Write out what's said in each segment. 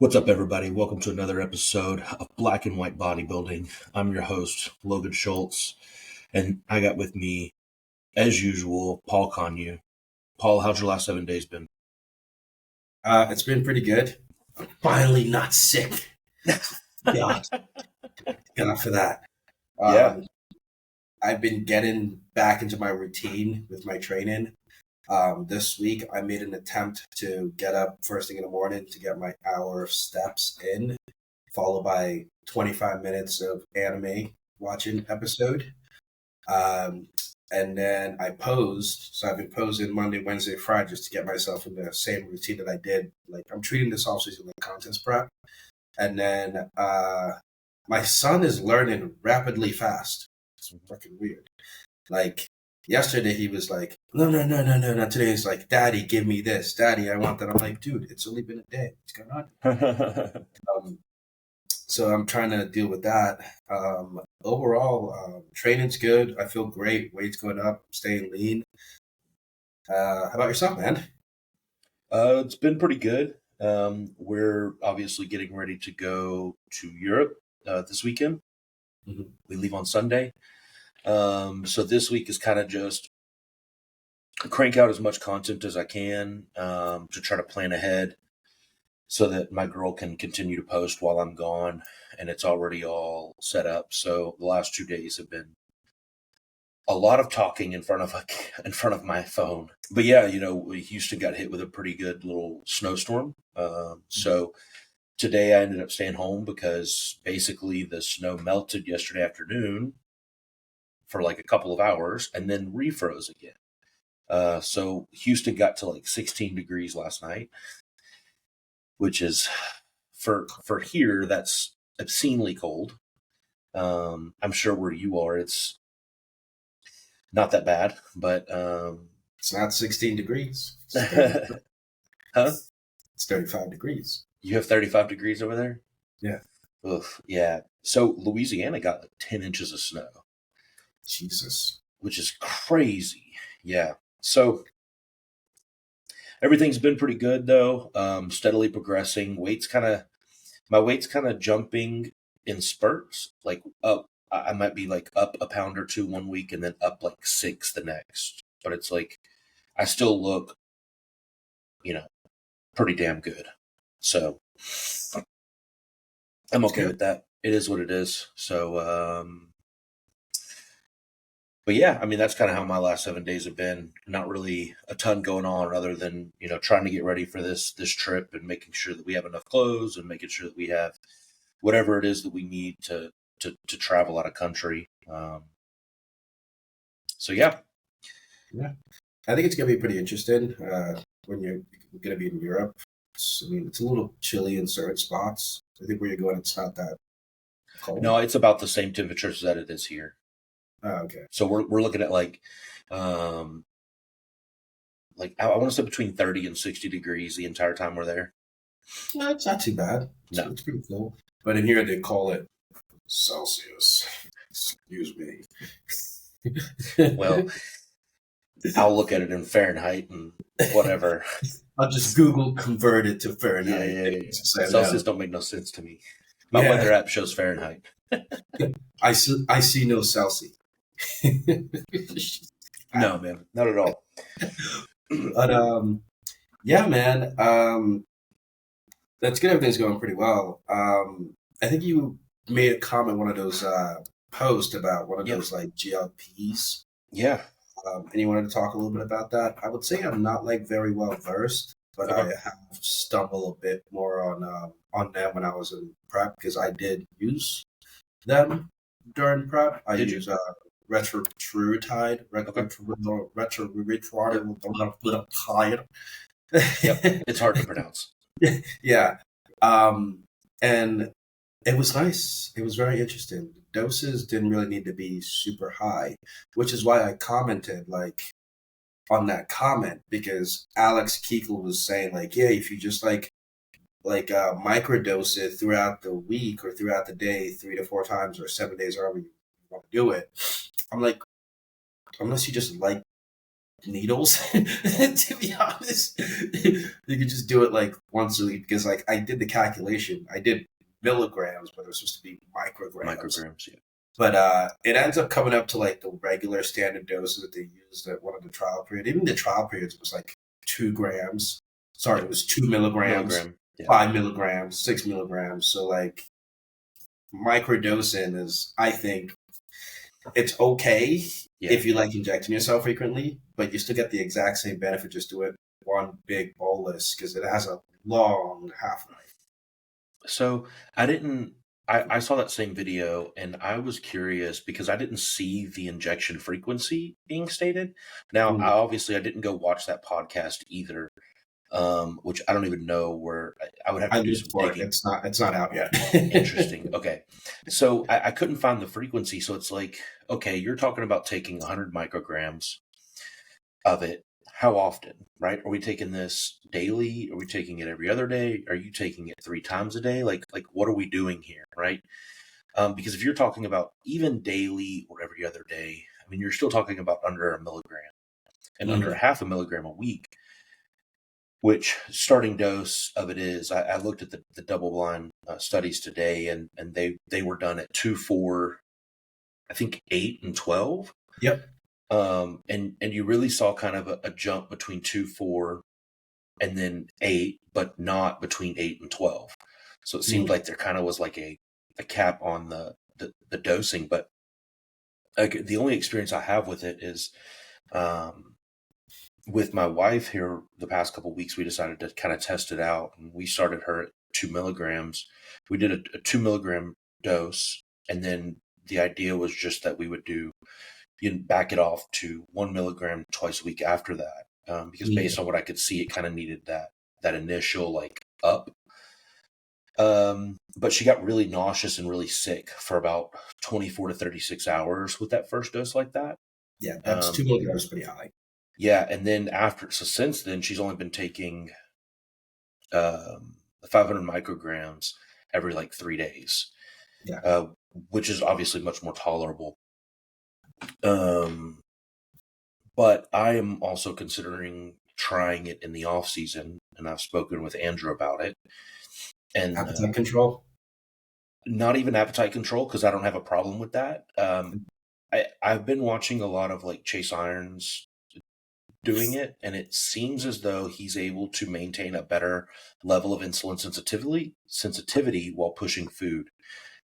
What's up, everybody? Welcome to another episode of Black and White Bodybuilding. I'm your host, Logan Schultz, and I got with me, as usual, Paul Conyu. Paul, how's your last 7 days been? It's been pretty good. I'm finally not sick. God, God for that. Yeah. I've been getting back into my routine with my training. This week, I made an attempt to get up first thing in the morning to get my hour of steps in, followed by 25 minutes of anime watching episode. Um, and then I posed. So I've been posing Monday, Wednesday, Friday just to get myself in the same routine that I did. Like I'm treating this off season like contest prep. And then my son is learning rapidly fast. It's fucking weird. Like yesterday, he was like, no, no, no, no, no, no. Today he's like, Daddy, give me this. Daddy, I want that. I'm like, dude, it's only been a day. What's going on? So I'm trying to deal with that. Overall, training's good. I feel great. Weight's going up. Staying lean. How about yourself, man? It's been pretty good. We're obviously getting ready to go to Europe this weekend. Mm-hmm. We leave on Sunday. So this week is kind of just crank out as much content as I can to try to plan ahead so that my girl can continue to post while I'm gone, and it's already all set up. So the last 2 days have been a lot of talking in front of my phone. But yeah, Houston got hit with a pretty good little snowstorm. So today I ended up staying home because basically the snow melted yesterday afternoon for like a couple of hours and then refroze again. So Houston got to like 16 degrees last night, which is for here, that's obscenely cold. I'm sure where you are, it's not that bad, but It's not 16 degrees. huh? It's 35 degrees. You have 35 degrees over there? Yeah. Oof, yeah. So Louisiana got like 10 inches of snow. Jesus. Which is crazy. Yeah. So everything's been pretty good though. Steadily progressing. My weight's kind of jumping in spurts. Like up, I might be like up a pound or two one week and then up like 6 the next. But it's like I still look, pretty damn good. So I'm okay with that. It is what it is. So, but yeah, I mean, that's kind of how my last 7 days have been. Not really a ton going on other than, trying to get ready for this trip and making sure that we have enough clothes and making sure that we have whatever it is that we need to travel out of country. So yeah. Yeah. I think it's going to be pretty interesting when you're going to be in Europe. It's a little chilly in certain spots. I think where you're going, it's not that cold. No, it's about the same temperatures that it is here. Oh, okay. So we're looking at like I want to say between 30 and 60 degrees the entire time we're there. No, it's not too bad. No. It's pretty cool. But in here, they call it Celsius. Excuse me. Well, I'll look at it in Fahrenheit and whatever. I'll just Google convert it to Fahrenheit. Yeah. Celsius don't make no sense to me. My weather app shows Fahrenheit. I see no Celsius. No, man, not at all. But yeah, man. That's good. Everything's going pretty well. I think you made a comment one of those posts about one of those like GLPs. Yeah. And you wanted to talk a little bit about that. I would say I'm not like very well versed, but I have stumbled a bit more on them when I was in prep because I did use them during prep. I use Retratrutide. Retratrutide. Yep, it's hard to pronounce. Yeah. And it was nice. It was very interesting. Doses didn't really need to be super high, which is why I commented like on that comment because Alex Keekle was saying like, yeah, if you just like microdose it throughout the week or throughout the day, 3 to 4 times or 7 days, however you want to do it. I'm like, unless you just like needles. To be honest, you could just do it like once a week because like I did the calculation. I did milligrams, but it was supposed to be micrograms. Micrograms, yeah. But it ends up coming up to like the regular standard doses that they used at one of the trial period. Even the trial periods was like 2 grams. Sorry, it was 2 milligrams, Milligram, yeah. 5 milligrams, 6 milligrams. So like microdosing is, I think, it's okay Yeah. if you like injecting yourself frequently, but you still get the exact same benefit. Just do it one big bolus because it has a long half life. So I saw that same video and I was curious because I didn't see the injection frequency being stated. Now, I didn't go watch that podcast either, which I don't even know where I would have to I do looked some for it. digging. It's not out yet. Interesting. Okay. So I couldn't find the frequency. So it's like, okay, you're talking about taking 100 micrograms of it. How often, right? Are we taking this daily? Are we taking it every other day? Are you taking it 3 times a day? Like what are we doing here, right? Because if you're talking about even daily or every other day, I mean, you're still talking about under a milligram and under a half a milligram a week, which starting dose of it is. I looked at the double-blind studies today, and they were done at 2, 4, I think 8 and 12. Yep. And you really saw kind of a jump between 2, 4, and then 8, but not between 8 and 12. So it seemed like there kind of was like a cap on the dosing. But like, the only experience I have with it is with my wife here the past couple of weeks. We decided to kind of test it out, and we started her at 2 milligrams. We did a 2 milligram dose, and then the idea was just that we would do, back it off to 1 milligram twice a week after that, because based on what I could see, it kind of needed that initial like up. But she got really nauseous and really sick for about 24 to 36 hours with that first dose like that. Yeah, that's 2 milligrams pretty high. Yeah, and then since then, she's only been taking 500 micrograms every like 3 days. Yeah. Which is obviously much more tolerable. But I am also considering trying it in the off season, and I've spoken with Andrew about it. And appetite control? Not even appetite control, because I don't have a problem with that. I've been watching a lot of like Chase Irons doing it, and it seems as though he's able to maintain a better level of insulin sensitivity while pushing food,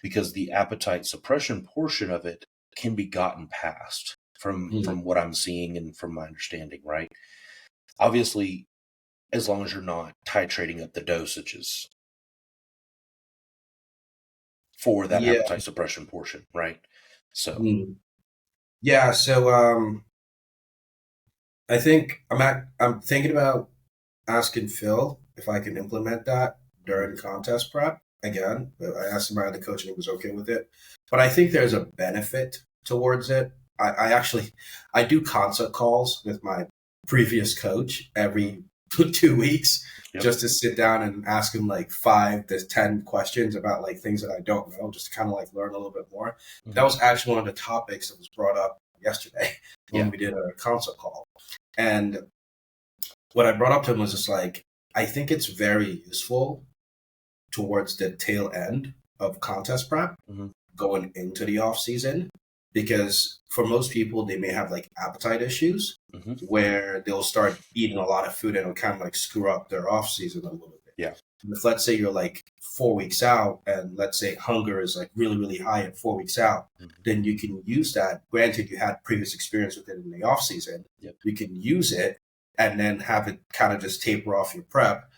because the appetite suppression portion of it can be gotten past from what I'm seeing and from my understanding, right? Obviously, as long as you're not titrating up the dosages for that appetite suppression portion, right? So yeah, so I think I'm thinking about asking Phil if I can implement that during contest prep. Again, I asked him about the coach and he was okay with it. But I think there's a benefit towards it. I do consult calls with my previous coach every 2 weeks, just to sit down and ask him like 5 to 10 questions about like things that I don't know, just to kind of like learn a little bit more. That was actually one of the topics that was brought up yesterday when we did a consult call. And what I brought up to him was just like, I think it's very useful towards the tail end of contest prep, going into the off season, because for most people, they may have like appetite issues where they'll start eating a lot of food and it'll kind of like screw up their off season a little bit. Yeah. If let's say you're like 4 weeks out and let's say hunger is like really, really high at 4 weeks out, then you can use that. Granted, you had previous experience with it in the off season. You can use it and then have it kind of just taper off your prep.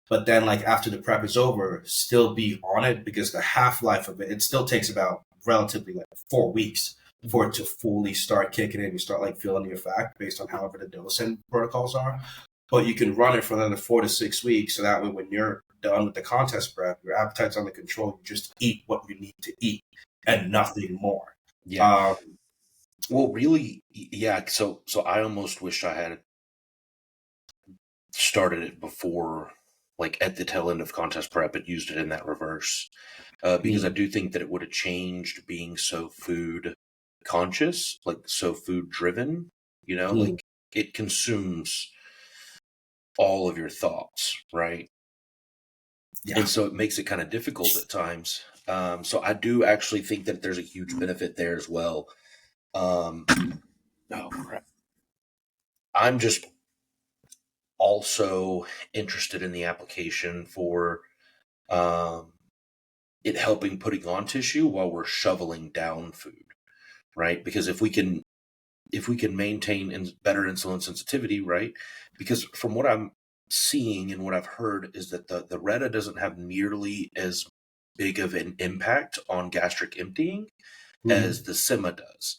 But then like after the prep is over, still be on it, because the half-life of it still takes about relatively like 4 weeks for it to fully start kicking in. You start like feeling the effect based on however the dosing protocols are. But you can run it for another 4 to 6 weeks. So that way when you're done with the contest prep, your appetite's under control. You just eat what you need to eat and nothing more. Yeah. Well, really, yeah. So I almost wished I had started it before, like at the tail end of contest prep, and used it in that reverse, because I do think that it would have changed being so food conscious, like so food driven, like it consumes all of your thoughts, right? Yeah. And so it makes it kind of difficult at times. So I do actually think that there's a huge benefit there as well. Oh crap! I'm just also interested in the application for um, it helping putting on tissue while we're shoveling down food, right? Because if we can maintain better insulin sensitivity, right? Because from what I'm seeing and what I've heard is that the Retta doesn't have nearly as big of an impact on gastric emptying as the Sema does.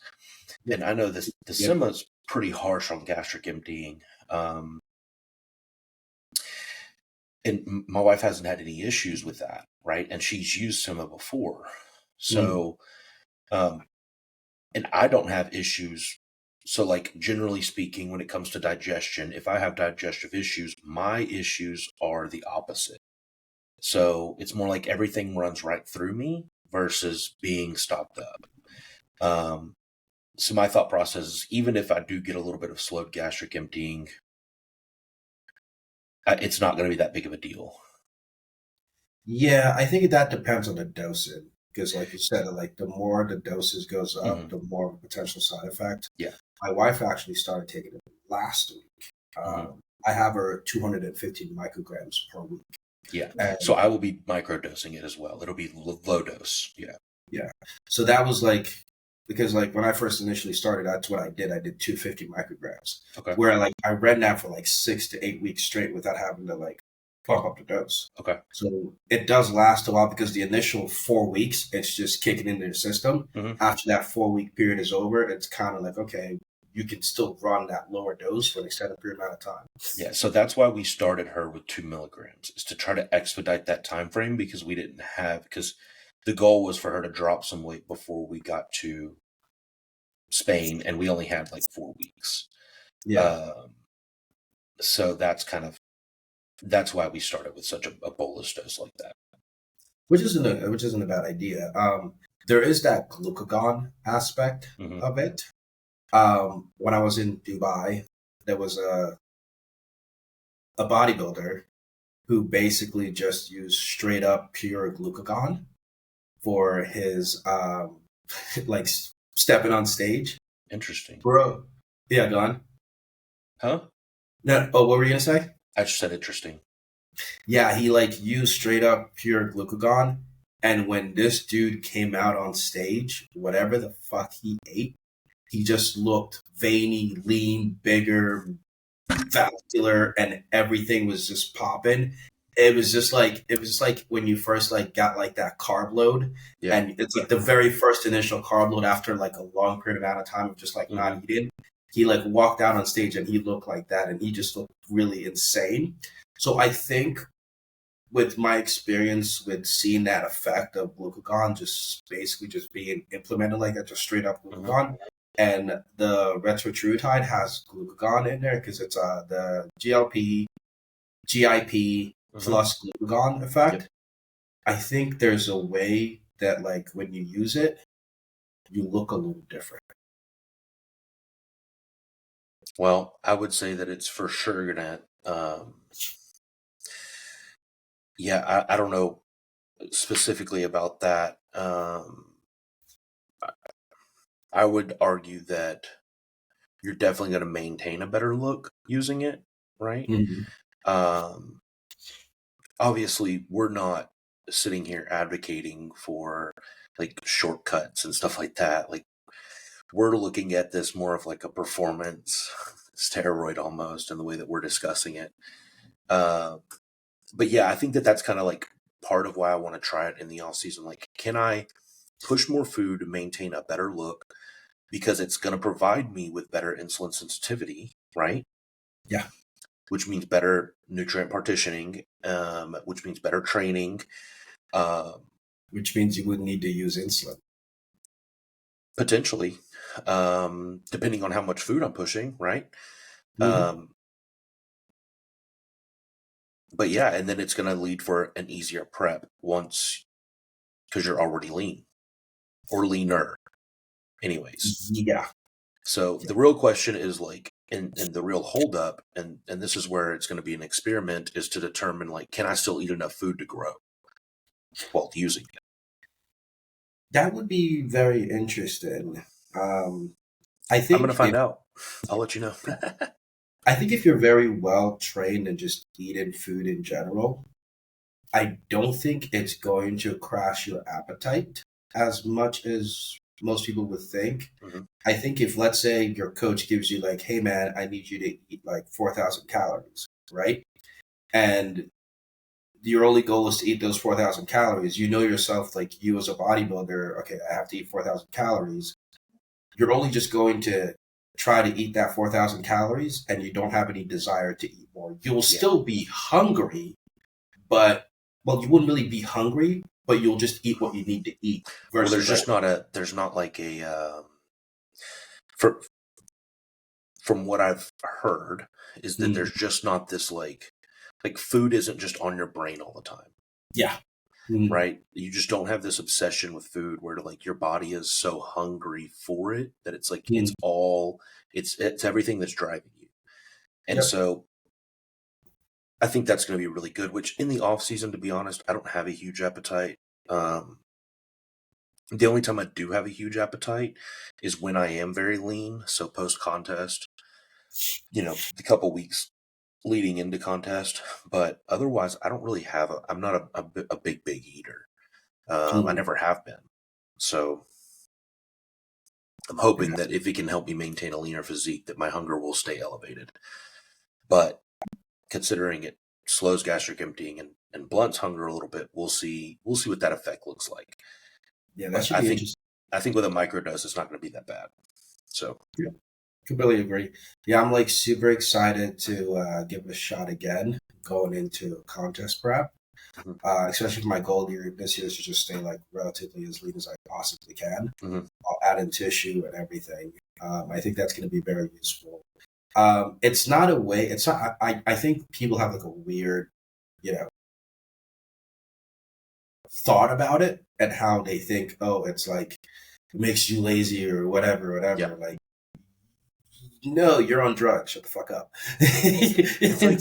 Yeah. And I know this the Yeah. Sema is pretty harsh on gastric emptying. And my wife hasn't had any issues with that, right? And she's used Sema before. So, and I don't have issues. So, like, generally speaking, when it comes to digestion, if I have digestive issues, my issues are the opposite. So, it's more like everything runs right through me versus being stopped up. So, my thought process is even if I do get a little bit of slowed gastric emptying, it's not going to be that big of a deal. Yeah, I think that depends on the dosing because, like you said, like the more the doses goes up, the more of a potential side effect. Yeah. My wife actually started taking it last week. I have her 250 micrograms per week. Yeah. And so I will be microdosing it as well. It'll be low dose. Yeah. yeah. So that was like because like when I first initially started, that's what I did. I did 250 micrograms. Okay. Where like I ran that for like 6 to 8 weeks straight without having to like bump up the dose. Okay. So it does last a while because the initial 4 weeks, it's just kicking into your system. After that 4-week period is over, it's kind of like, okay, you can still run that lower dose for an extended period amount of time. Yeah. So that's why we started her with 2 milligrams, is to try to expedite that time frame because because the goal was for her to drop some weight before we got to Spain, and we only had like 4 weeks. Yeah. So that's why we started with such a bolus dose like that. Which isn't a bad idea. There is that glucagon aspect of it. When I was in Dubai, there was a bodybuilder who basically just used straight up pure glucagon for his like stepping on stage. Interesting. Bro. Yeah, go on. Huh? No, what were you gonna say? I just said interesting. Yeah, he like used straight up pure glucagon. And when this dude came out on stage, whatever the fuck he ate, he just looked veiny, lean, bigger, vascular, and everything was just popping. It was just like when you first like got like that carb load, and it's like the very first initial carb load after like a long period amount of time of just like not eating. He like walked out on stage and he looked like that, and he just looked really insane. So I think with my experience with seeing that effect of glucagon just basically just being implemented like that, just straight up glucagon. And the Retratrutide has glucagon in there because it's the GIP plus glucagon effect. I think there's a way that like when you use it, you look a little different. Well, I would say that it's for sure gonna yeah, I don't know specifically about that. I would argue that you're definitely going to maintain a better look using it, right? Obviously, we're not sitting here advocating for like shortcuts and stuff like that. Like, we're looking at this more of like a performance steroid almost in the way that we're discussing it. But yeah, I think that that's kind of like part of why I want to try it in the off season. Like, can I push more food to maintain a better look? Because it's going to provide me with better insulin sensitivity, right? Yeah. Which means better nutrient partitioning, which means better training. Which means you wouldn't need to use insulin. Potentially, depending on how much food I'm pushing, right? But yeah, and then it's going to lead for an easier prep once, because you're already lean or leaner anyways. Yeah. So the real question is like, and the real holdup, and this is where it's going to be an experiment, is to determine, like, can I still eat enough food to grow while using it? That would be very interesting. I I'm going to think find out. I'll let you know. if you're very well trained and just eating food in general, I don't think it's going to crash your appetite as much as most people would think. Mhm. I think if, let's say, your coach gives you like, "Hey man, I need you to eat like 4,000 calories," right? And your only goal is to eat those 4,000 calories. You know yourself, like you as a bodybuilder, okay, I have to eat 4,000 calories. You're only just going to try to eat that 4,000 calories and you don't have any desire to eat more. You'll still be hungry, but, well, you wouldn't really be hungry, but you'll just eat what you need to eat. Well, Versus, there's not like for, from what I've heard, is that mm, there's just not this like food isn't just on your brain all the time. yeah. Mm, Right? You just don't have this obsession with food where, like, your body is so hungry for it that it's like mm, it's everything that's driving you. And yep. so I think that's going to be really good, which in the off season, to be honest, I don't have a huge appetite. Um, the only time I do have a huge appetite is when I am very lean. So post contest, the couple weeks leading into contest, but otherwise I don't really have I'm not a big eater. I Mm, never have been. So I'm hoping that if it can help me maintain a leaner physique, that my hunger will stay elevated. But considering it slows gastric emptying and blunts hunger a little bit, we'll see what that effect looks like. yeah, that But should be interesting. I think with a microdose, it's not going to be that bad. So Yeah, completely agree. Yeah, I'm like super excited to give it a shot again going into contest prep. mhm, Especially for my goal here this year is to just stay like relatively as lean as I possibly can. mhm. I'll add in tissue and everything. I think that's going to be very useful. It's not a way. It's not. I think people have like a weird, you know, thought about it and how they think. Oh, it's like it makes you lazy or whatever, Yeah. whatever. Like, no, you're on drugs. Shut the fuck up. It's like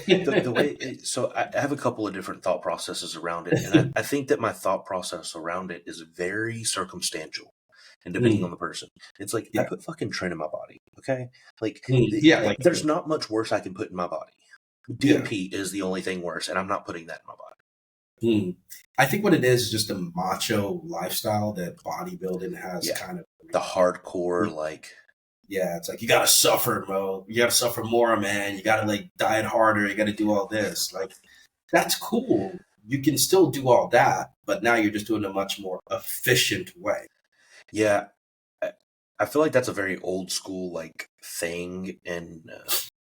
It's like, the way. So I have a couple of different thought processes around it, and I think that my thought process around it is very circumstantial, and depending on mm, the person, it's like I yeah, put fucking tren in my body. Okay, like yeah, like, there's not much worse I can put in my body. yeah. DNP is the only thing worse, and I'm not putting that in my body. Mm. I think what it is just a macho lifestyle that bodybuilding has Yeah, kind of. the hardcore, like, Yeah, it's like you gotta suffer, Mo. You gotta suffer more, man. You gotta like diet harder. You gotta do all this. Like that's cool. You can still do all that, but now you're just doing a much more efficient way. yeah. I, I feel like that's a very old school like thing, and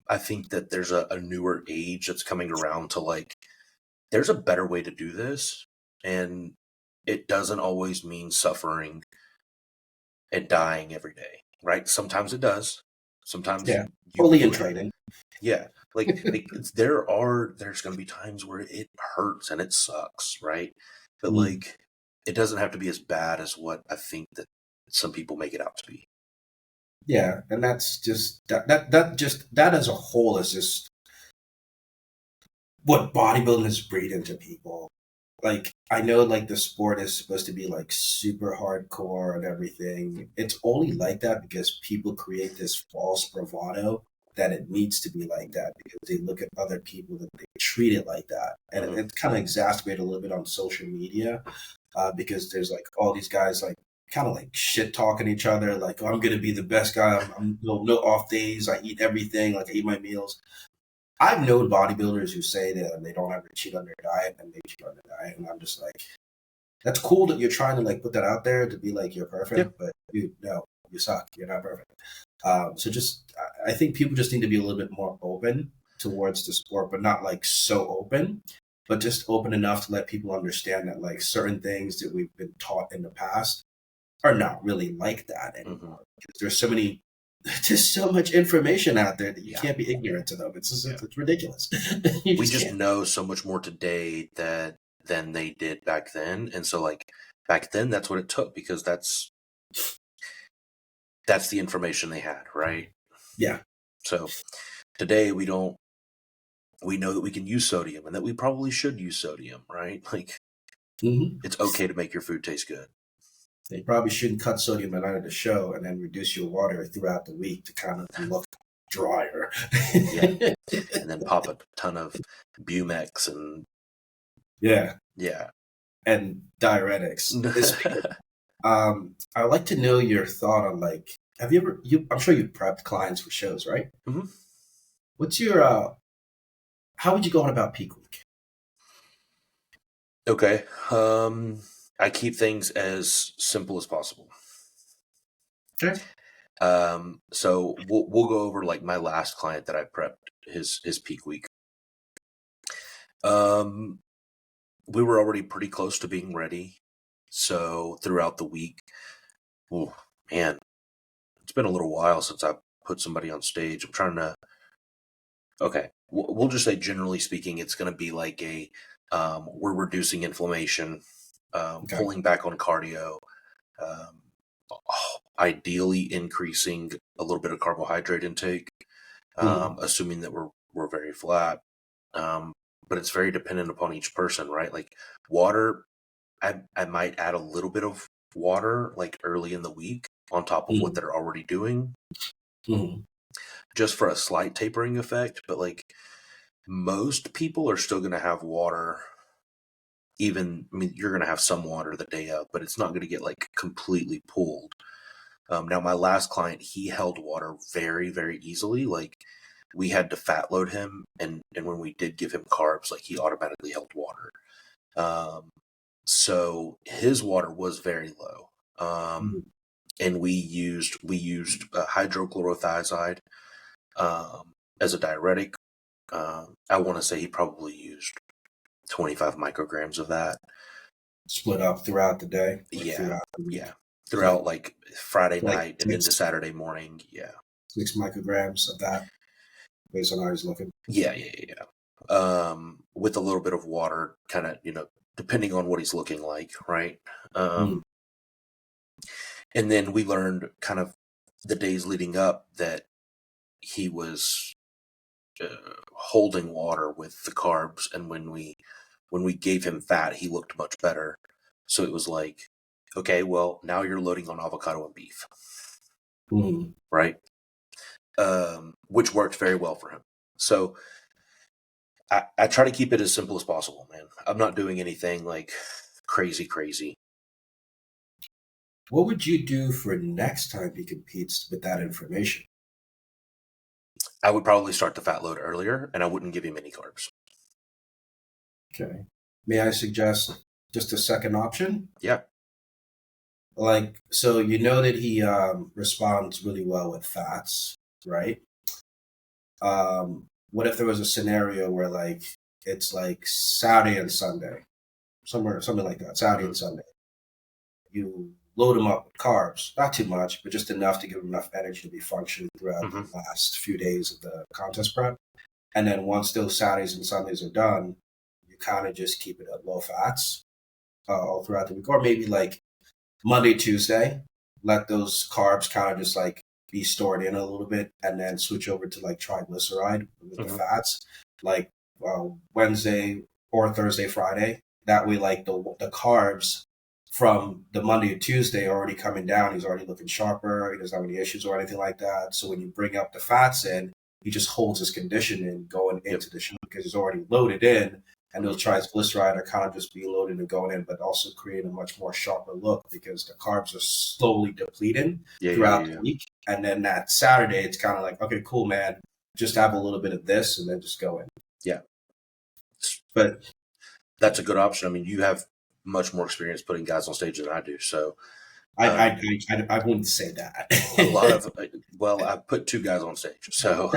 I think that there's a newer age that's coming around to, like, there's a better way to do this, and it doesn't always mean suffering and dying every day, right? Sometimes it does. Sometimes Yeah, you fully in will have it. training. Yeah, there's going to be times where it hurts and it sucks, right? But, Mm. like, it doesn't have to be as bad as what I think that some people make it out to be. Yeah, and that's just that as a whole is just what bodybuilding is breed into people. Like I know like the sport is supposed to be like super hardcore and everything. It's only like that because people create this false bravado that it needs to be like that because they look at other people that they treat it like that. And Hmm. it's kind of exacerbated a little bit on social media because there's like all these guys like kind of like shit talking each other like, oh, I'm gonna be the best guy. I'm no off days. I eat everything. Like I eat my meals. I've known bodybuilders who say that they don't ever cheat on their diet and they cheat on their diet, and I'm just like, that's cool that you're trying to like put that out there to be like you're Yeah. perfect, but dude, no, you suck. You're not perfect. So just, I think people just need to be a little bit more open towards the sport, but not like so open, but just open enough to let people understand that like certain things that we've been taught in the past are not really like that Hmm. anymore. Because there's so many, just so much information out there that you Yeah. can't be ignorant to them. It's just, Yeah. it's ridiculous. You We just just can't. know so much more today than they did back then, and so, like, back then that's what it took, because that's the information they had, right? Yeah. So today we know that we can use sodium and that we probably should use sodium, right? Like it's okay to make your food taste good. They probably shouldn't cut sodium at the night of the show and then reduce your water throughout the week to kind of look drier. Yeah. And then pop a ton of Bumex and yeah. Yeah. And diuretics. I'd like to know your thought on like, have you ever, I'm sure you've prepped clients for shows, right? Mm-hmm. What's your, how would you go on about peak week? Okay. I keep things as simple as possible. Okay. So we'll go over like my last client that I prepped his peak week. We were already pretty close to being ready. So throughout the week, oh man, it's been a little while since I put somebody on stage. I'm trying to, okay, we'll just say generally speaking, it's going to be like we're reducing inflammation, pulling back on cardio, ideally increasing a little bit of carbohydrate intake, assuming that we're very flat. But it's very dependent upon each person, right? Like water, I might add a little bit of water like early in the week on top of what they're already doing, just for a slight tapering effect. But like most people are still going to have water. Even, I mean, you're going to have some water the day of, but it's not going to get like completely pulled. Now, my last client, he held water very, very easily. Like we had to fat load him, and when we did give him carbs, like he automatically held water. So his water was very low. And we used hydrochlorothiazide as a diuretic. I want to say he probably used 25 micrograms of that. Split up throughout the day? Throughout like Friday night and into Saturday morning. 6 micrograms of that, based on how he's looking. Yeah. With a little bit of water, kind of, depending on what he's looking like, right? And then we learned kind of the days leading up that he was holding water with the carbs, and when we gave him fat, he looked much better. So it was like, okay, well, now you're loading on avocado and beef, right? Which worked very well for him. So I try to keep it as simple as possible, man. I'm not doing anything like crazy. What would you do for next time he competes with that information? I would probably start the fat load earlier, and I wouldn't give him any carbs. Okay. May I suggest just a second option? Yeah. Like, so you know that he responds really well with fats, right? What if there was a scenario where like it's like Saturday and Sunday, something like that, Saturday and Sunday. You load him up with carbs, not too much, but just enough to give him enough energy to be functioning throughout the last few days of the contest prep. And then once those Saturdays and Sundays are done, you kind of just keep it at low fats all throughout the week, or maybe like Monday, Tuesday, let those carbs kind of just like be stored in a little bit, and then switch over to like triglyceride with the fats, like Wednesday or Thursday, Friday. That way, like the carbs from the Monday to Tuesday are already coming down. He's already looking sharper. He doesn't have any issues or anything like that. So when you bring up the fats in, he just holds his condition in going into the show because he's already loaded in. And those triglyceride are kind of just being loaded and going in, but also creating a much more sharper look because the carbs are slowly depleting throughout the week. And then that Saturday, it's kind of like, okay, cool, man. Just have a little bit of this and then just go in. Yeah. But that's a good option. I mean, you have much more experience putting guys on stage than I do. So I wouldn't say that. A lot of, well, I put 2 guys on stage. So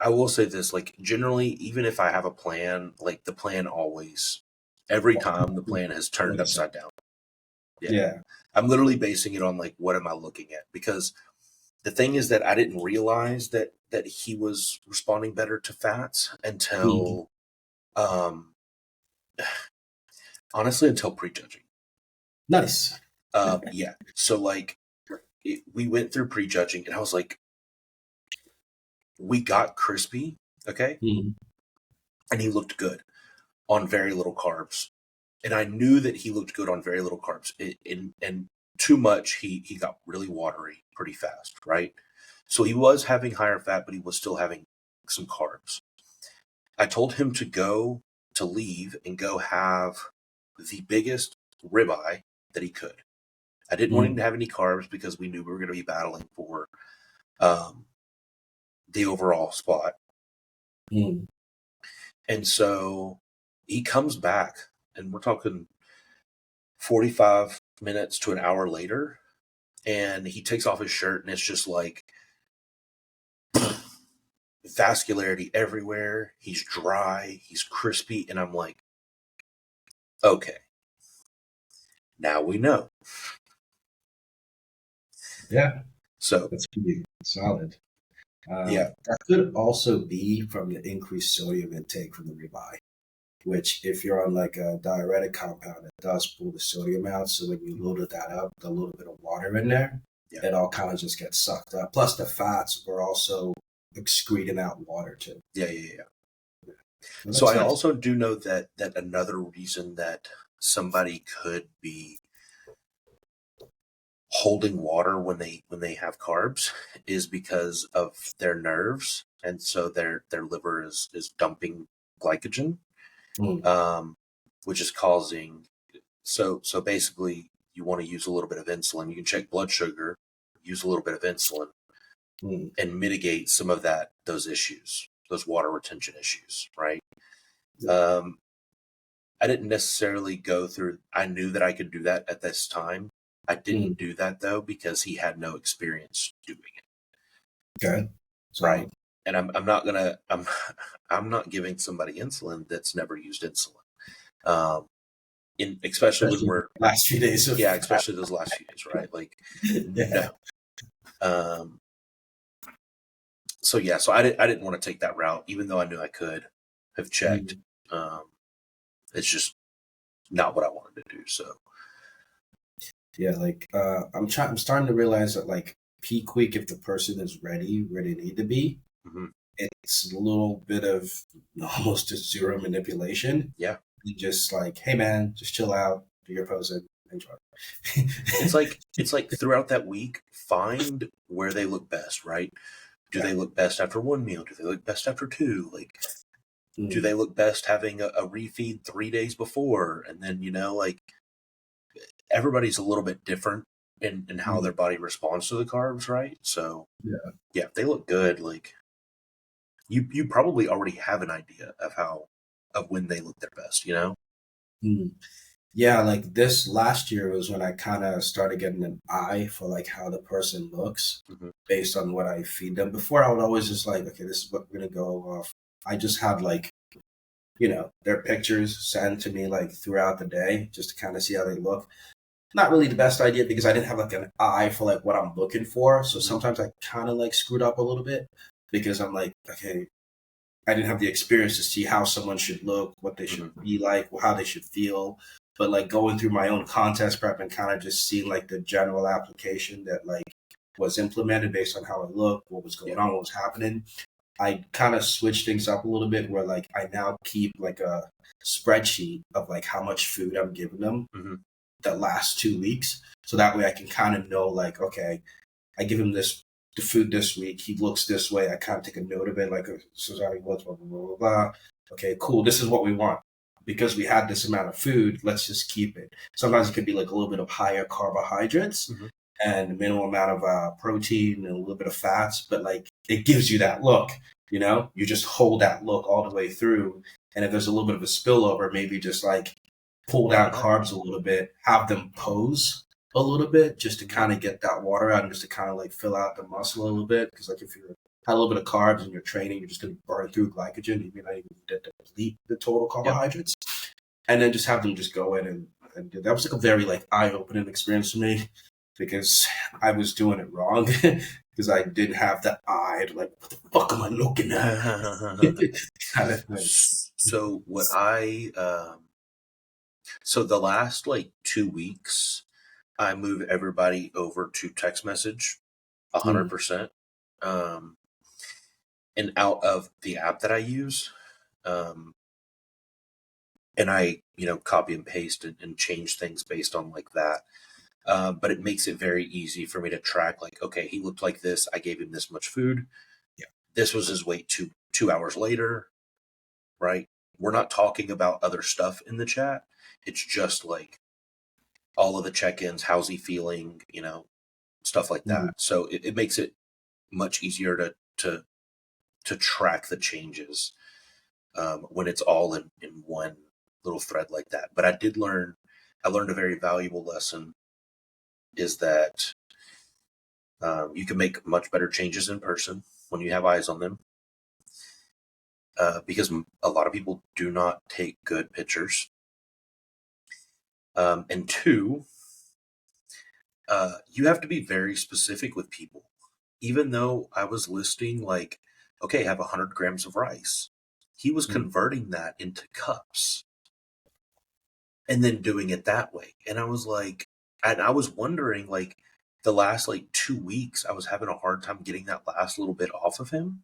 I will say this, like generally, even if I have a plan, like the plan always, every time the plan has turned upside down. Yeah. I'm literally basing it on like, what am I looking at? Because the thing is that I didn't realize that he was responding better to fats until, honestly, until prejudging. Nice. Yeah. So like we went through prejudging, and I was like, we got crispy, okay, Mm-hmm. and he looked good on very little carbs, and I knew that he looked good on very little carbs. And too much, he got really watery pretty fast, right? So he was having higher fat, but he was still having some carbs. I told him to leave and go have the biggest ribeye that he could. I didn't want him to have any carbs because we knew we were going to be battling for um, the overall spot. Mm-hmm. And so he comes back, and we're talking 45 minutes to an hour later, and he takes off his shirt, and it's just like vascularity everywhere. He's dry, he's crispy, and I'm like, okay, now we know. Yeah, So that's pretty solid. yeah, That could also be from the increased sodium intake from the ribeye, which if you're on like a diuretic compound, it does pull the sodium out. So when you loaded that up, with a little bit of water in there, yeah, it all kind of just gets sucked up. Plus the fats were also excreting out water too. yeah. So So that's I nice. also do know that another reason that somebody could be holding water when they have carbs is because of their nerves, and so their liver is dumping glycogen, Mm, um, which is causing. So basically, you want to use a little bit of insulin. You can check blood sugar, use a little bit of insulin, mm, and mitigate some of those issues, those water retention issues, right? yeah. Um, I didn't necessarily go through. I knew that I could do that at this time. I Mm, didn't do that though because he had no experience doing it, okay. right? So And I'm not gonna I'm not giving somebody insulin that's never used insulin. In especially when especially the we're last few days of yeah, especially those last few days, right? Like yeah. no. Um, so yeah, so I didn't want to take that route, even though I knew I could have checked. Mm, Um, it's just not what I wanted to do. So yeah, like I'm starting to realize that like peak week, if the person is ready where they need to be, mhm. it's a little bit of almost just zero manipulation. Yeah, You just like, hey man, just chill out, do your pose and enjoy. it's like throughout that week, find where they look best, right? Do Yeah. they look best after one meal? Do they look best after two? Like, do Mm, they look best having a refeed 3 days before? And then, like everybody's a little bit different in how mm, their body responds to the carbs, right? So yeah. yeah, if they look good, like you probably already have an idea of when they look their best. Mm. Yeah, like this last year was when I kind of started getting an eye for like how the person looks Hmm. based on what I feed them. Before I would always just like, okay, this is what we're gonna go off. I just had like, their pictures sent to me like throughout the day just to kind of see how they look. Not really the best idea because I didn't have like an eye for like what I'm looking for. So Hmm. sometimes I kind of like screwed up a little bit because I'm like, okay, I didn't have the experience to see how someone should look, what they should Hmm. be like, how they should feel. But like going through my own contest prep and kind of just seeing like the general application that like was implemented based on how I looked, what was Yeah. going on, what was happening. I kind of switched things up a little bit where like I now keep like a spreadsheet of like how much food I'm giving them Hmm. the last 2 weeks. So that way I can kind of know like, okay, I give him this the food this week. He looks this way. I kind of take a note of it, like this is how he looks, blah blah blah blah blah. Okay, cool. This is what we want because we had this amount of food. Let's just keep it. Sometimes it could be like a little bit of higher carbohydrates Hmm. and a minimal amount of protein and a little bit of fats, but like it gives you that look. You just hold that look all the way through. And if there's a little bit of a spillover, maybe just like pull down carbs a little bit, have them pose a little bit just to Hmm. kind of get that water out and just to kind of like fill out the muscle a little bit. Because like if you had a little bit of carbs and you're training, you're just going to burn through glycogen. You may not even deplete the total Yep. carbohydrates, and then just have them just go in and do that. Was like a very like eye opening experience for me because I was doing it wrong because I didn't have the eye to like what the fuck am I looking at kind of thing. So what I so the last like 2 weeks, I move everybody over to text message 100%. And out of the app that I use, and I, copy and paste and change things based on like that. But it makes it very easy for me to track, like, okay, he looked like this. I gave him this much food. Yeah. This was his weight 2 hours later, right? We're not talking about other stuff in the chat. It's just like all of the check-ins, how's he feeling, stuff like that. So it makes it much easier to track the changes when it's all in one little thread like that. But I learned a very valuable lesson, is that you can make much better changes in person when you have eyes on them, because a lot of people do not take good pictures. And two, you have to be very specific with people. Even though I was listing like, okay, have 100 grams of rice, he was converting that into cups and then doing it that way. And I was like, and I was wondering, like, the last like 2 weeks, I was having a hard time getting that last little bit off of him,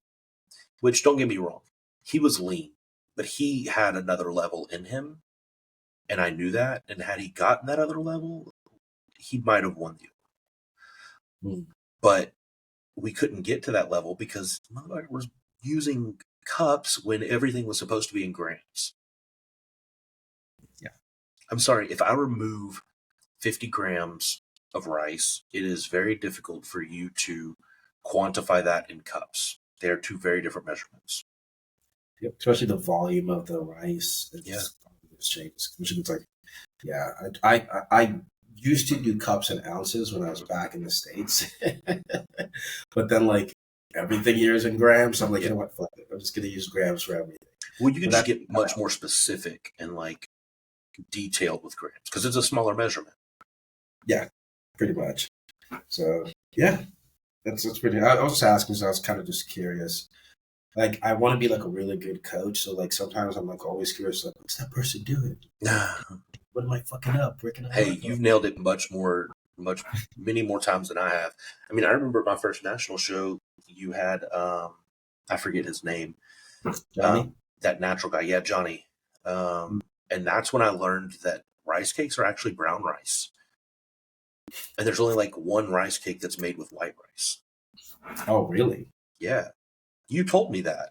which, don't get me wrong, he was lean, but he had another level in him. And I knew that. And had he gotten that other level, he might have won you. But we couldn't get to that level because motherfucker was using cups when everything was supposed to be in grams. Yeah. I'm sorry, if I remove 50 grams of rice, it is very difficult for you to quantify that in cups. They are two very different measurements. Yep. Especially the volume of the rice. It's changes. It's like, yeah, I used to do cups and ounces when I was back in the States. But then, like, everything here is in grams. So I'm like, you know what? Fuck it. I'm just going to use grams for everything. Well, you can just get much more specific and like detailed with grams because it's a smaller measurement. Yeah, pretty much. So yeah, that's pretty. I was just asking because I was kind of just curious. Like, I want to be like a really good coach, so like sometimes I'm like always curious, like, what's that person doing? What am I fucking up? Hey, you've nailed it many more times than I have. I mean, I remember my first national show. You had I forget his name, Johnny? that natural guy. Yeah, Johnny. And that's when I learned that rice cakes are actually brown rice. And there's only like one rice cake that's made with white rice. Oh, really? Yeah. You told me that.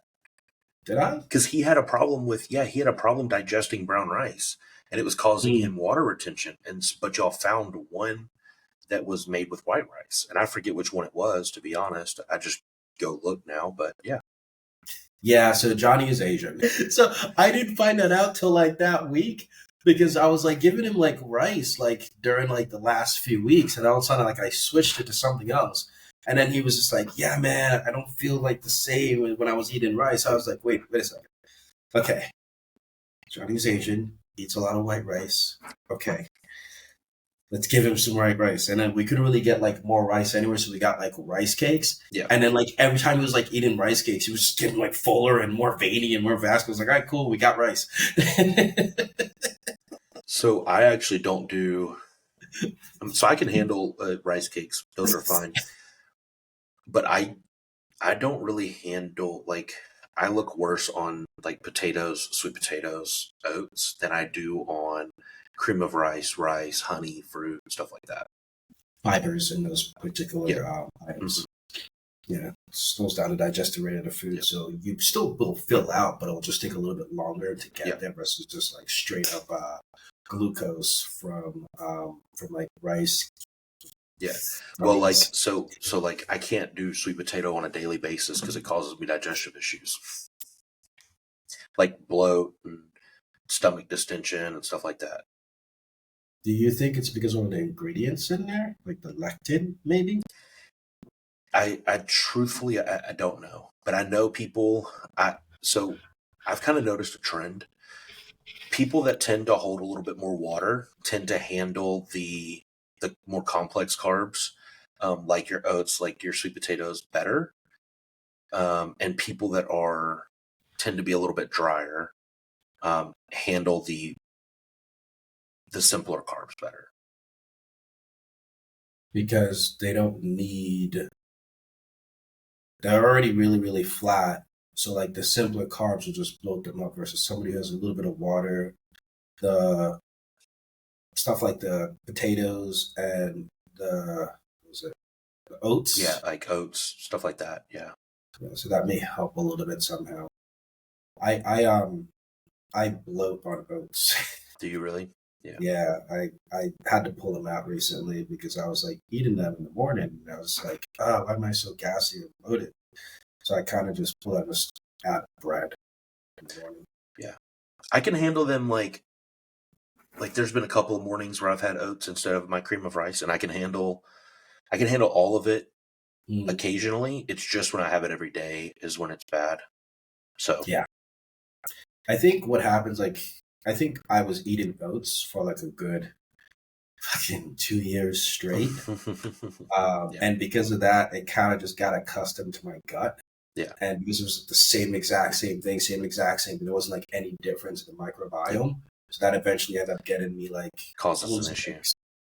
Did I? Because he had a problem digesting brown rice, and it was causing him water retention. But y'all found one that was made with white rice. And I forget which one it was, to be honest. I just go look now, but yeah. Yeah, so Johnny is Asian. So I didn't find that out till like that week, because I was like giving him like rice like during like the last few weeks, and all of a sudden like I switched it to something else. And then he was just like, yeah, man, I don't feel like the same when I was eating rice. I was like, wait a second. Okay. Johnny's Asian, eats a lot of white rice. Okay. Let's give him some white rice. And then we couldn't really get like more rice anywhere, so we got like rice cakes. Yeah. And then like every time he was like eating rice cakes, he was just getting like fuller and more veiny and more vascular. I was like, all right, cool, we got rice. So I actually don't do. So I can handle rice cakes; those are fine. But I don't really handle, like, I look worse on like potatoes, sweet potatoes, oats than I do on cream of rice, honey, fruit, stuff like that. Fibers in those particular items. Yeah, it slows down the digestive rate of the food, so you still will fill out, but it'll just take a little bit longer to get there versus just like straight up glucose from like rice. Yeah. Well, like, so like I can't do sweet potato on a daily basis because it causes me digestive issues, like bloat and stomach distension and stuff like that. Do you think it's because of the ingredients in there, like the lectin, maybe? I truthfully, I don't know, but I know people. So I've kind of noticed a trend. People that tend to hold a little bit more water tend to handle the more complex carbs, like your oats, like your sweet potatoes, better. And people that tend to be a little bit drier, handle the simpler carbs better. because they don't need. They're already really really flat. So like the simpler carbs will just bloat them up versus somebody who has a little bit of water, the stuff like the potatoes and what was it, the Yeah, oats. like oats, stuff like that. Yeah. Yeah, so that may help a little bit somehow. I bloat on oats. Do you really? Yeah. Yeah, I had to pull them out recently because I was like eating them in the morning and I was like, oh, why am I so gassy and bloated? So I kind of just pull out just add bread in the morning. Yeah. I can handle them like there's been a couple of mornings where I've had oats instead of my cream of rice, and I can handle all of it Mm, occasionally. It's just when I have it every day is when it's bad. So yeah. I think what happens, like, I think I was eating oats for like a good fucking 2 years straight. yeah. And because of that, it kind of just got accustomed to my gut. Yeah. And because it was the same exact same thing, same exact same, but there wasn't like any difference in the Yeah. microbiome. So that eventually ended up getting me like, Causes what an was it, issue. like,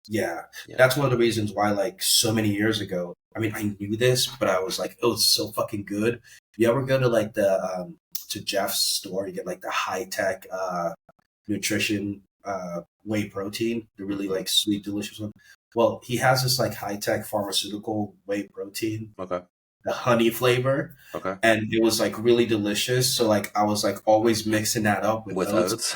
yeah. Yeah. That's one of the reasons why, like, so many years ago, I mean, I knew this, but I was like, oh, it's so fucking good. You ever go to like to Jeff's store, you get like the high tech nutrition whey protein, the really Mhm. like sweet, delicious one. Well, he has this like high tech pharmaceutical whey protein, Okay. the honey flavor, Okay. and it was like really delicious. So like I was like always mixing that up with With oats. oats.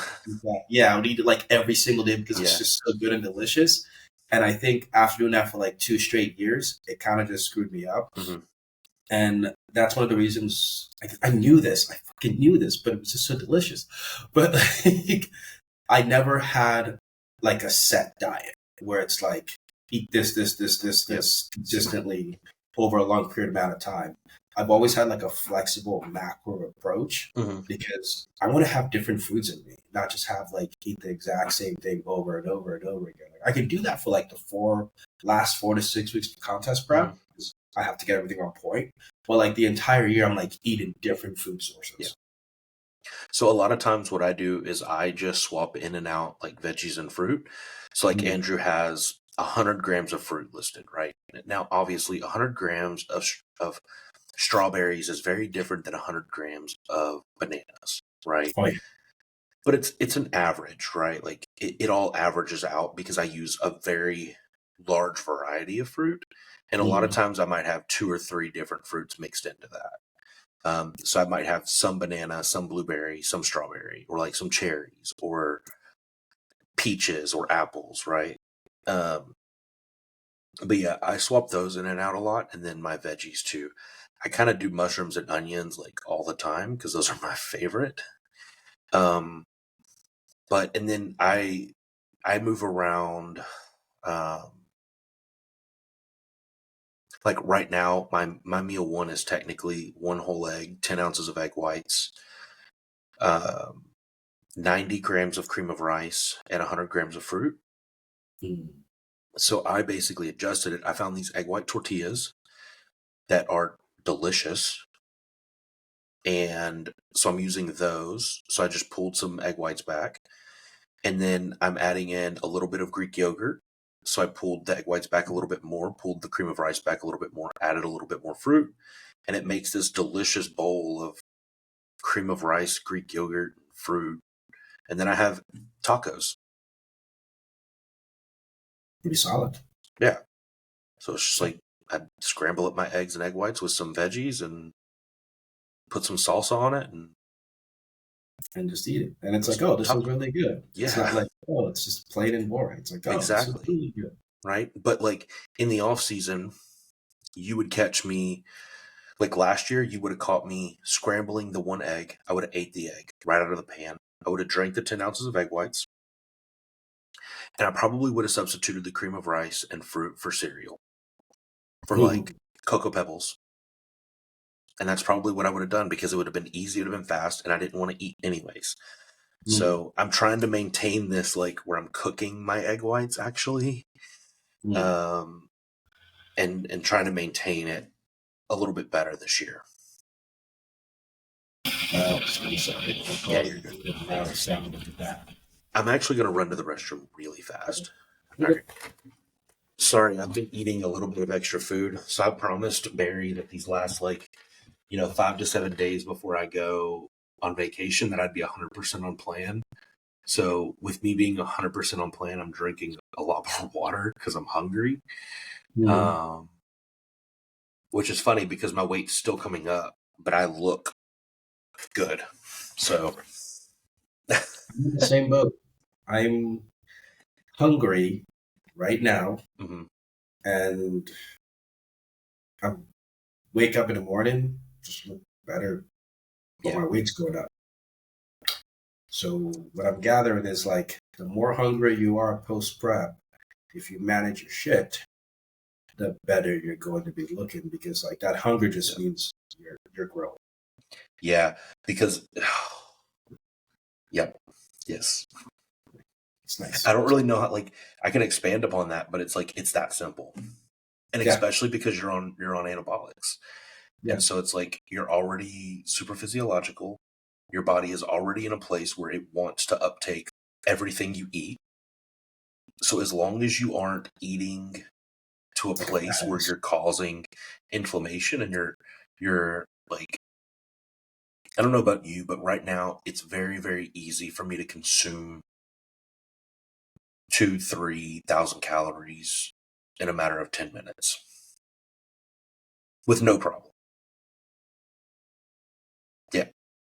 Yeah, I would eat it like every single day because it's Yeah. just so good and delicious. And I think after doing that for like 2 straight years, it kind of just screwed me up. Hmm. And that's one of the reasons I knew this. I fucking knew this, but it was just so delicious. But like, I never had like a set diet where it's like eat Yep. this consistently over a long period amount of time. I've always had like a flexible macro approach Hmm. because I want to have different foods in me, not just have like eat the exact same thing over and over and over again. Like, I can do that for like the last 4 to 6 weeks of contest Hmm. prep because I have to get everything on point. But like the entire year, I'm like eating different food Yeah. sources. So a lot of times what I do is I just swap in and out like veggies and fruit. So like Mm, Andrew has 100 grams of fruit listed, right? Now, obviously 100 grams of strawberries is very different than 100 grams of bananas, right? oh yeah. But it's an average, right? Like it all averages out because I use a very large variety of fruit. And a lot of Mm, times I might have two or three different fruits mixed into that. So I might have some banana, some blueberry, some strawberry, or like some cherries, or peaches, or apples, right? Um, but yeah, I swap those in and out a lot, and then my veggies too. I kind of do mushrooms and onions like all the time because those are my favorite. Um, but and then I move around. Um, like right now, my meal one is technically one whole egg, 10 ounces of egg whites, um, 90 grams of cream of rice, and 100 grams of fruit. mm. So I basically adjusted it. I found these egg white tortillas that are delicious. And so I'm using those. So I just pulled some egg whites back. And then I'm adding in a little bit of Greek yogurt. So I pulled the egg whites back a little bit more, pulled the cream of rice back a little bit more, added a little bit more fruit. And it makes this delicious bowl of cream of rice, Greek yogurt, fruit. And then I have tacos. Pretty solid. Yeah. So it's just like I scramble up my eggs and egg whites with some veggies and put some salsa on it, and And just eat it. And it's like, it's oh, this is taco. really good. It's not Yeah, like, oh, it's just plain and boring. It's like, oh, this is exactly. really good. Right. But like in the off season, you would catch me like last year, you would have caught me scrambling the one egg. I would have ate the egg right out of the pan. I would have drank the 10 ounces of egg whites, and I probably would have substituted the cream of rice and fruit for cereal, for Mm, like Cocoa Pebbles. And that's probably what I would have done because it would have been easy, it would have been fast, and I didn't want to eat anyways. mm, So I'm trying to maintain this like where I'm cooking my egg whites actually, mm. um, and trying to maintain it a little bit better this year. I'm sorry. Yeah, you're good. Loud sound of that. I'm actually going to run to the restroom really fast. All Okay. right. Sorry, I've been eating a little bit of extra food. So I promised Barry that these last 5 to 7 days before I go on vacation that I'd be 100% on plan. So with me being 100% on plan, I'm drinking a lot more water because I'm hungry. Mm. Um, which is funny because my weight's still coming up, but I look good. So I'm in the same boat. I'm hungry right now, mhm, and I wake up in the morning, just look better, but yeah, my weight's going up. So what I'm gathering is like the more hungry you are post prep, if you manage your shit, the better you're going to be looking because like that hunger yeah, just means you're growing. yeah, because yep, yes. It's I nice. don't really know how I can expand upon that, but it's like it's that simple. And Yeah, especially because you're on anabolics. yeah. And so it's like you're already super physiological. Your body is already in a place where it wants to uptake everything you eat. So as long as you aren't eating to a Like a place where badass. you're causing inflammation and you're like I don't know about you, but right now it's very, very easy for me to consume 2, 3 thousand calories in a matter of 10 minutes with no problem. Yeah.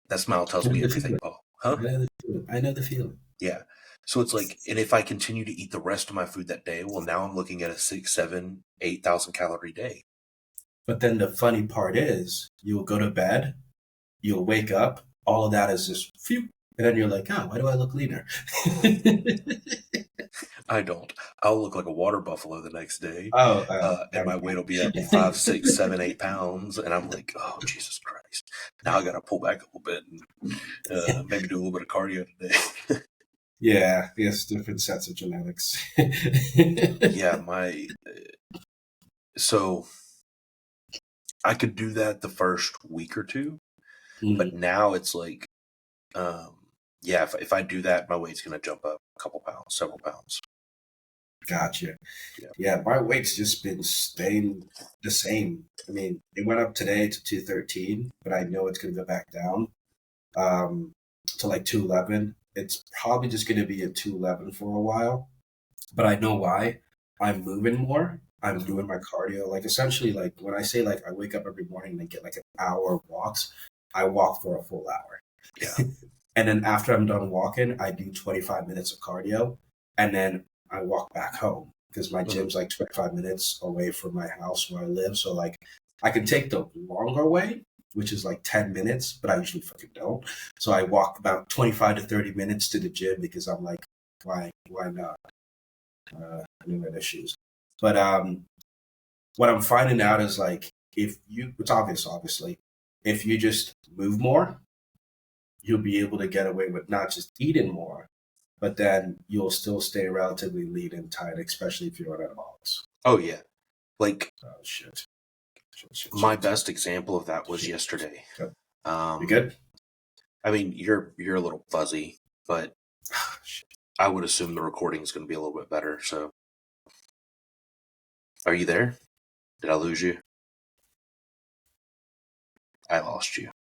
That smile I tells know me the everything, feeling. Paul. Huh? I know the feeling. I know the feeling. Yeah. So it's like, and if I continue to eat the rest of my food that day, well, now I'm looking at a 6, 7, 8 thousand calorie day. But then the funny part is, you'll go to bed, you'll wake up, all of that is just phew, and then you're like, oh, why do I look leaner? I don't. I'll look like a water buffalo the next day, and Never my weight mind. will be up 5, 6, 7, 8 pounds, and I'm like, oh Jesus Christ! Now I got to pull back a little bit and maybe do a little bit of cardio today. Yeah, yes, different sets of genetics. Yeah, my so I could do that the first week or two, but Mm, now it's like, um, yeah, if I do that, my weight's gonna jump up a couple pounds, several pounds. gotcha. Yeah, Yeah, my weight's just been staying the same. I mean, it went up today to 213, but I know it's going to go back down um, to like 211. It's probably just going to be at 211 for a while, but I know why. I'm moving more. I'm hmm, doing my cardio. Like essentially, like when I say like I wake up every morning and get like an hour of walks, I walk for a full hour. yeah, And then after I'm done walking, I do 25 minutes of cardio, and then I walk back home because my hmm, gym's like 25 minutes away from my house where I live. So like I can take the longer way, which is like 10 minutes, but I usually fucking don't. So I walk about 25 to 30 minutes to the gym because I'm like, why not? New issues. But what I'm finding out is like if you, it's obvious, obviously, if you just move more, you'll be able to get away with not just eating more, but then you'll still stay relatively lean and tight, especially if you're on anabolics. oh yeah. Like Oh shit! Shit! Shit! my Shit! best example of that was Shit! yesterday. Good. You Um, good? I mean, you're a little fuzzy, but Ah, shit. I would assume the recording is going to be a little bit better. So, are you there? Did I lose you? I lost you.